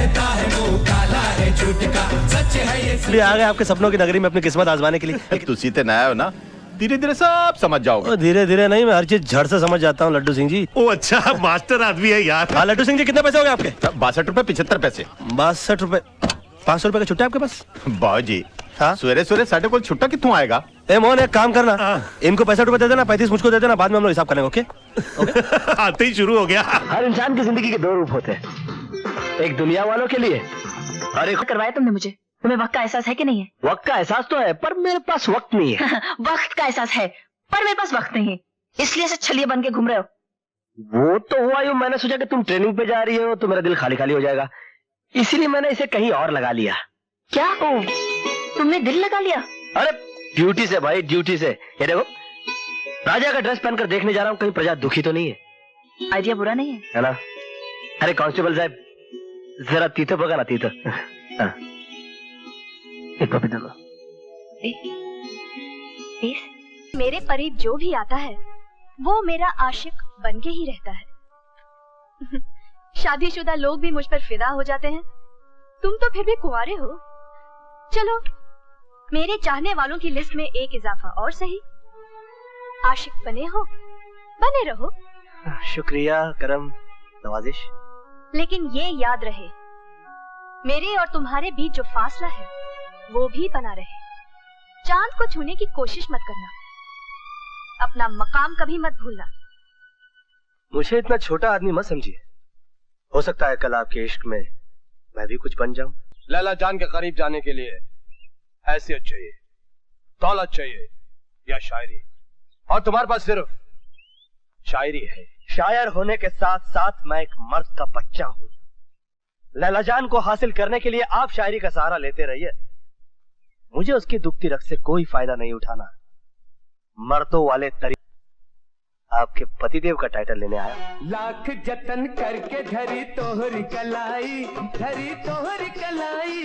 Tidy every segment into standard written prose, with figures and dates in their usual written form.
कहता है मुंह काला है झूठ का, सच है ये। आ गए आपके सपनों की नगरी में अपनी किस्मत आजमाने के लिए। तू सीते नया हो ना, धीरे धीरे सब समझ जाओगे। धीरे धीरे नहीं, मैं हर चीज झड़ से समझ जाता हूँ लड्डू सिंह जी। ओ अच्छा, मास्टर आदमी है यार। हाँ लड्डू सिंह जी, कितने पैसे हो गए आपके? 62 रुपए 75 पैसे। 62 रुपए। 500 रुपए का छुट्टा आपके पास? बाबू जी, हाँ सवेरे सवेरे साढ़े को छुट्टा कितों आएगा? ए मोहन, एक काम करना, इनको 65 रुपए दे देना, 35 मुझको दे देना, बाद में हम लोग हिसाब करेंगे। ओके? आते ही शुरू हो गया। हर इंसान की जिंदगी के दो रूप होते हैं, एक दुनिया वालों के लिए और एक। करवाया तुमने मुझे, तुम्हें वक्त का एहसास है कि नहीं है? वक्त का एहसास तो है, पर मेरे पास वक्त नहीं है। वक्त का एहसास है, पर मेरे पास वक्त नहीं है, इसलिए से छलिया बन के घूम रहे हो। वो तो हुआ यूं, मैंने सोचा कि तुम ट्रेनिंग पे जा रही हो तो मेरा दिल खाली खाली हो जाएगा, इसीलिए मैंने इसे कहीं और लगा लिया। क्या? ओ, तुमने दिल लगा लिया? अरे ड्यूटी से भाई, ड्यूटी से। ये देखो, राजा का ड्रेस पहनकर देखने जा रहा हूँ, कहीं प्रजा दुखी तो नहीं है। आइडिया बुरा नहीं है ना? अरे कांस्टेबल साहब, जरा तीतो पका ना, तीतो। एक कॉपी दो। मेरे करीब जो भी आता है वो मेरा आशिक बन के ही रहता है। शादीशुदा लोग भी मुझ पर फिदा हो जाते हैं, तुम तो फिर भी कुंवारे हो। चलो, मेरे चाहने वालों की लिस्ट में एक इजाफा और सही। आशिक बने हो, बने रहो। शुक्रिया, करम, नवाजिश। लेकिन ये याद रहे, मेरे और तुम्हारे बीच जो फासला है वो भी बना रहे। चांद को छूने की कोशिश मत करना, अपना मकाम कभी मत भूलना। मुझे इतना छोटा आदमी मत समझिए, हो सकता है कल आपके इश्क में मैं भी कुछ बन जाऊं। लैला जान के करीब जाने के लिए हैसियत चाहिए, दौलत चाहिए या शायरी, और तुम्हारे पास सिर्फ शायरी है। शायर होने के साथ साथ मैं एक मर्द का बच्चा हूँ। लैला जान को हासिल करने के लिए आप शायरी का सहारा लेते रहिए, मुझे उसकी दुखती रग से कोई फायदा नहीं उठाना। मर्दों वाले तरीके आपके पतिदेव का टाइटल लेने आया। लाख जतन करके धरी तोहरी कलाई, धरी तोहरी कलाई।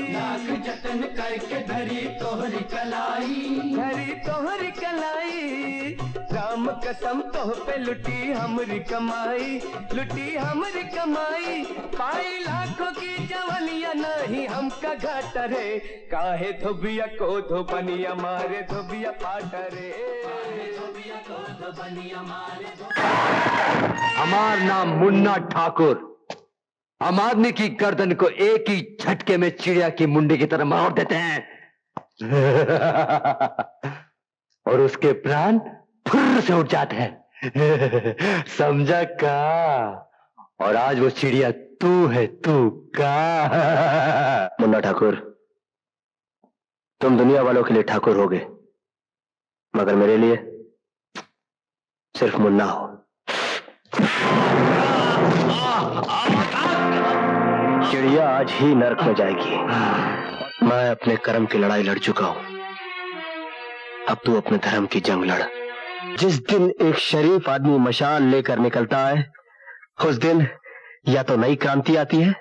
लाख जतन करके धरी तोहरी कलाई, धरी तोहरी कलाई। राम कसम तोह पे लुटी हमरी कमाई, लुटी हमरी कमाई। पाई लाखों की जवानिया नहीं हमका घाटा रे, काहे धोबिया को धोबनिया मारे धोबिया पाटा रे। हमार नाम मुन्ना ठाकुर। आम आदमी की गर्दन को एक ही झटके में चिड़िया की मुंडी की तरह मार देते हैं और उसके प्राण फुर्र से उठ जाते हैं। समझा का? और आज वो चिड़िया तू है, तू का? मुन्ना ठाकुर, तुम दुनिया वालों के लिए ठाकुर होगे, मगर मेरे लिए सिर्फ मुन्ना हो। चिड़िया आज ही नरक में जाएगी। मैं अपने कर्म की लड़ाई लड़ चुका हूं, अब तू अपने धर्म की जंग लड़। जिस दिन एक शरीफ आदमी मशाल लेकर निकलता है, उस दिन या तो नई क्रांति आती है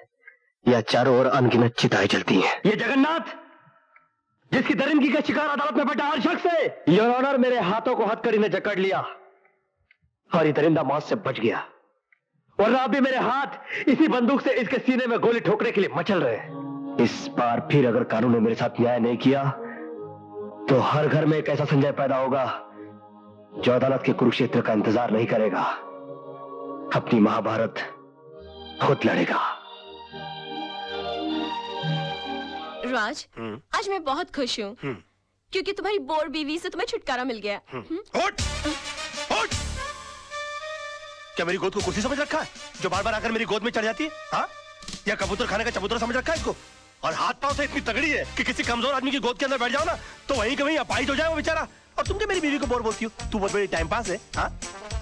या चारों ओर अनगिनत चिताएं जलती हैं। ये जगन्नाथ जिसकी दरिंदगी का शिकार अदालत में बैठा हर शख्स है। योर ऑनर, मेरे हाथों को हथकड़ी ने जकड़ लिया और ये दरिंदा मौत से बच गया, वरना अभी मेरे हाथ इसी बंदूक से इसके सीने में गोली ठोकने के लिए मचल रहे हैं। इस बार फिर अगर कानून ने मेरे साथ न्याय नहीं किया तो हर घर में एक ऐसा संजय पैदा होगा जो अदालत के कुरुक्षेत्र का इंतजार नहीं करेगा, अपनी महाभारत खुद लड़ेगा। राज, आज मैं बहुत खुश हूँ क्योंकि तुम्हारी बोर बीवी से तुम्हें छुटकारा मिल गया। उठ! उठ! क्या मेरी गोद को कुर्सी समझ रखा है जो बार बार आकर मेरी गोद में चढ़ जाती है? हाँ? या कबूतर खाने का चबूतरा समझ रखा है इसको? और हाथ पांव से इतनी तगड़ी है कि किसी कमजोर आदमी की गोद के अंदर बैठ जाओ ना तो वहीं के वहीं अपाहिज हो जाए वो बेचारा। और तुम क्या मेरी बीवी को बोर बोलती हो? तू बहुत बड़ी टाइम पास है। हाँ?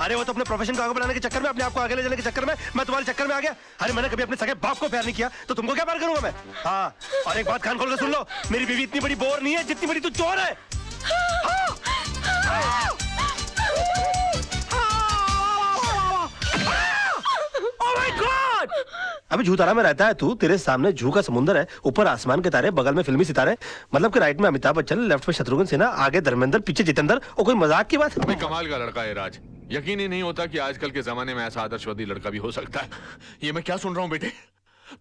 अरे वो तो अपने प्रोफेशन को आगे बढ़ाने के चक्कर में, अपने आप को आगे ले जाने के चक्कर में मैं तुम्हारे चक्कर में आ गया। अरे मैंने कभी अपने सगे बाप को प्यार नहीं किया तो तुमको क्या प्यार करूंगा मैं? हाँ, और एक बात कान खोल के सुन लो, मेरी बीवी इतनी बड़ी बोर नहीं है जितनी बड़ी तू चोर है। अभी झूतारा में रहता है तू, तेरे सामने झू का समुंदर है, ऊपर आसमान के तारे, बगल में फिल्मी सितारे, मतलब कि राइट में अमिताभ बच्चन, लेफ्ट में शत्रुघ्न सिन्हा, आगे धर्मेंद्र, पीछे जितेंद्र। और कोई मजाक की बात है? कमाल का लड़का है राज, यकीन ही नहीं होता कि आजकल के जमाने में ऐसा आदर्शवादी लड़का भी हो सकता है। ये मैं क्या सुन रहा हूँ बेटे?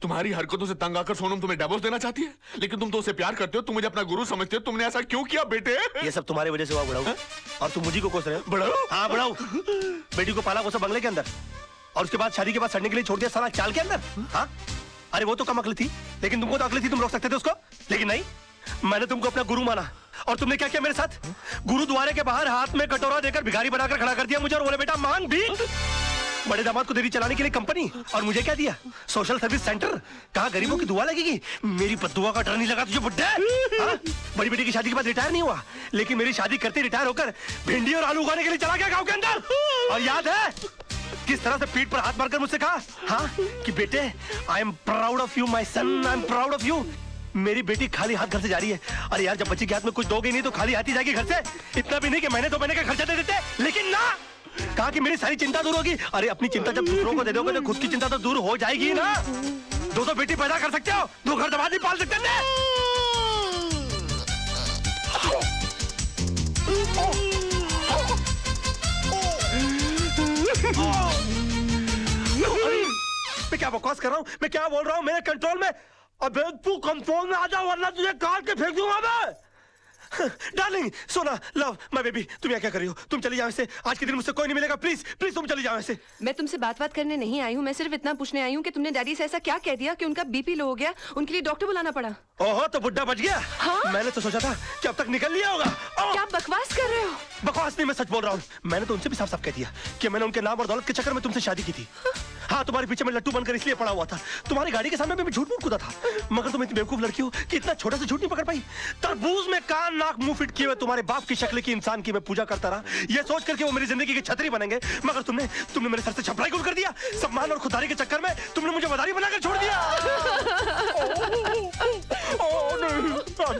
तुम्हारी हरकतों से तंग आकर सोनम तुम्हें डिवोर्स देना चाहती है, लेकिन तुम तो उसे प्यार करते हो, तुम मुझे अपना गुरु समझते हो। तुमने ऐसा क्यों किया बेटे? ये सब तुम्हारी वजह से हुआ बुढ़ाऊ, और तुम मुझे को कोस रहे हो। बुढ़ाऊ? हाँ बुढ़ाऊ, बेटी को पाला पोसा बंगले के अंदर, और उसके बाद शादी के बाद सड़ने के लिए छोड़ दिया साला चाल के अंदर। हाँ अरे वो तो कम अकल थी, लेकिन तुमको तो अकल थी, तुम रोक सकते थे उसको, लेकिन नहीं, मैंने तुमको अपना गुरु माना। और तुमने क्या किया मेरे साथ? गुरुद्वारे के बाहर हाथ में कटोरा देकर भिखारी बनाकर खड़ा कर दिया मुझे, और बोले बेटा मांग भीख। बड़े दामाद को देरी चलाने के लिए कंपनी, और मुझे क्या दिया? Social service centre. कहा गरीबों की दुआ लगेगी? मेरी बद्दुआ का डर नहीं लगा तुझे बुड्ढे? हाँ? बड़ी बेटी की शादी के बाद रिटायर नहीं हुआ, लेकिन मेरी शादी करते रिटायर होकर भिंडी और आलू उगाने के लिए चला गया गांव के अंदर। और याद है किस तरह से पीठ पर हाथ मारकर मुझसे कहा, हाँ कि बेटे I am proud of you my son, I am proud of you. मेरी बेटी खाली हाथ घर से जा रही है। अरे यार जब बच्ची के हाथ में कुछ दोगे नहीं तो खाली हाथ ही जाएगी घर से। इतना भी नहीं कि महीने 2 महीने का खर्चा दे देते, लेकिन ना, कहा कि मेरी सारी चिंता दूर होगी। अरे अपनी चिंता जब दूसरों को दे दोगे तो खुद की चिंता तो दूर हो जाएगी ना। 2 बेटी पैदा कर सकते हो, 2 घर दबा नहीं पाल सकते थे। मैं क्या बकवास कर रहा हूँ, मैं क्या बोल रहा हूँ, मेरे कंट्रोल में। अबे तू कंट्रोल में आ जा वरना तुझे काट के फेंक दूंगा मैं। डार्लिंग सोना लव माय बेबी, तुम यहाँ क्या कर रही हो? तुम चली जाओ ऐसे, आज के दिन मुझसे कोई नहीं मिलेगा, प्लीज प्लीज तुम चली जाओ ऐसे। मैं तुमसे बात करने नहीं आई हूँ, मैं सिर्फ इतना पूछने आई हूँ कि तुमने डैडी से ऐसा क्या कह दिया कि उनका बीपी लो हो गया, उनके लिए डॉक्टर बुलाना पड़ा। ओहो तो बुड्ढा बच गया। हाँ? मैंने तो सोचा था कि अब तक निकल लिया होगा। क्या बकवास कर रहे हो? बकवास नहीं, मैं सच बोल रहा हूँ। मैंने तो उनसे भी साफ साफ कह दिया कि मैंने उनके नाम और दौलत के चक्कर में तुमसे शादी की थी। हाँ तुम्हारे पीछे मैं लट्टू बनकर इसलिए पड़ा हुआ था, तुम्हारी गाड़ी के सामने मैं झूठ मूठ कूदा था, मगर तुम इतनी बेवकूफ लड़की हो कि इतना छोटा सा झूठ नहीं पकड़ पाई। तरबूज में कान नाक मुंह फिट किए हुए तुम्हारे बाप की शक्ल की इंसान की मैं पूजा करता रहा, ये सोच करके वो मेरी जिंदगी की छतरी बनेंगे, मगर तुमने मेरे सर से छपराई गुल कर दिया। सम्मान और खुदारी के चक्कर में तुमने मुझे मदारी बनाकर छोड़ दिया।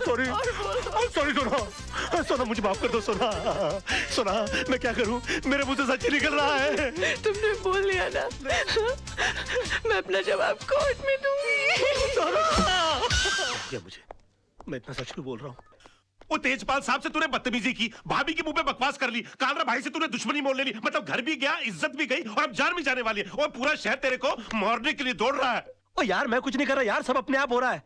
सॉरी सोना, मुझे माफ कर दो सोना, मैं क्या करूं, मेरे मुंह से सच ही निकल रहा है। तुमने बोल लिया ना, मैं अपना जवाब कोर्ट में दूंगी। मुझे मैं इतना सच क्यों बोल रहा हूँ? वो तेजपाल साहब से तूने बदतमीजी की, भाभी के मुंह पे बकवास कर ली, कालरा भाई से तूने दुश्मनी मोल ले ली, मतलब घर भी गया, इज्जत भी गई, और अब जान भी जाने वाली है, और पूरा शहर तेरे को मारने के लिए दौड़ रहा है। ओ यार मैं कुछ नहीं कर रहा यार, सब अपने आप हो रहा है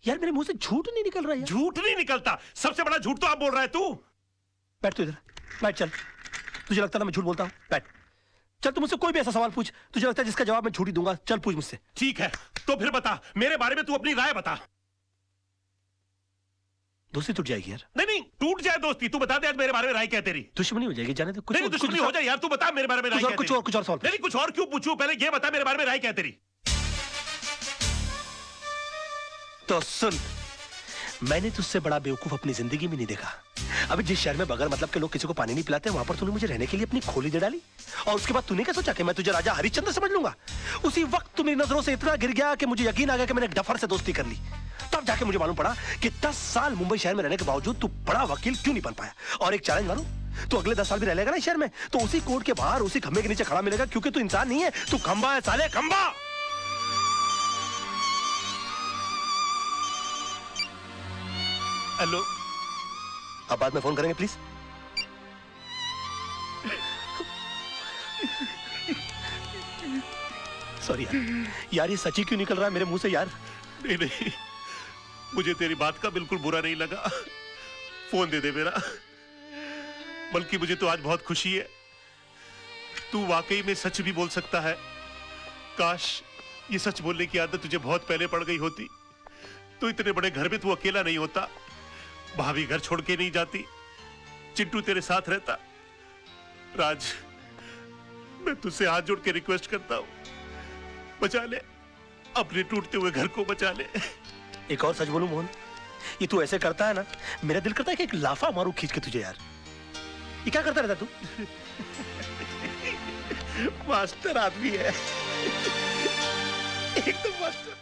यार, मेरे मुंह से झूठ नहीं निकल रहा है। झूठ नहीं निकलता, सबसे बड़ा झूठ तो आप बोल रहा है तू। बैठ तू इधर, बैठ चल। तुझे लगता है ना मैं झूठ बोलता हूँ? बैठ चल, तू मुझसे कोई भी ऐसा सवाल पूछ, तुझे लगता है जिसका जवाब मैं झूठ ही दूंगा, चल पूछ मुझसे। ठीक है तो फिर बता, मेरे बारे में तू अपनी राय बता। दोस्ती टूट जाएगी यार। नहीं टूट जाए दोस्ती, तू बता दे आज मेरे बारे में राय क्या तेरी? दुश्मनी हो जाएगी, जाने दे। नहीं दुश्मनी हो जाए यार, तू बता मेरे बारे में राय क्या तेरी? कुछ और सवाल। नहीं कुछ और क्यों पूछूं, पहले ये बता मेरे बारे में राय क्या तेरी? तो सुन, मैंने तुझसे बड़ा बेवकूफ अपनी जिंदगी में नहीं देखा। अभी जिस शहर में बगैर मतलब के लोग किसी को पानी नहीं पिलाते, वहां पर तूने मुझे रहने के लिए अपनी खोली दे डाली, और उसके बाद तूने क्या सोचा कि मैं तुझे राजा हरिश्चंद्र समझ लूंगा? उसी वक्त तू मेरी नजरों से इतना गिर गया कि मुझे यकीन आ गया कि मैंने एक डफर से दोस्ती कर ली। तब जाके मुझे मालूम पड़ा कि 10 साल मुंबई शहर में रहने के बावजूद तू बड़ा वकील क्यों नहीं बन पाया। और एक चैलेंज मारूं, तू अगले 10 साल भी रह लेगा ना शहर में, तो उसी कोर्ट के बाहर उसी खंबे के नीचे खड़ा मिलेगा, क्योंकि तू इंसान नहीं है, तू खंबा है साले, खंबा। हेलो, अब बाद में फोन करेंगे प्लीज। सॉरी यार, ये सच्ची क्यों निकल रहा है मेरे मुंह से यार? नहीं मुझे तेरी बात का बिल्कुल बुरा नहीं लगा, फोन दे दे मेरा। बल्कि मुझे तो आज बहुत खुशी है, तू वाकई में सच भी बोल सकता है। काश ये सच बोलने की आदत तुझे बहुत पहले पड़ गई होती, तो इतने बड़े घर में तू अकेला नहीं होता, भाभी घर छोड़ के नहीं जाती, चिंटू तेरे साथ रहता। राज मैं तुझसे हाथ जोड़ के रिक्वेस्ट करता हूं, बचा ले अपने टूटते हुए घर को, बचा ले। एक और सच बोलूं मोहन, ये तू ऐसे करता है ना, मेरा दिल करता है कि एक लाफा मारूं खींच के तुझे यार। ये क्या करता रहता तू? मास्टर आदमी है एकदम मास्टर।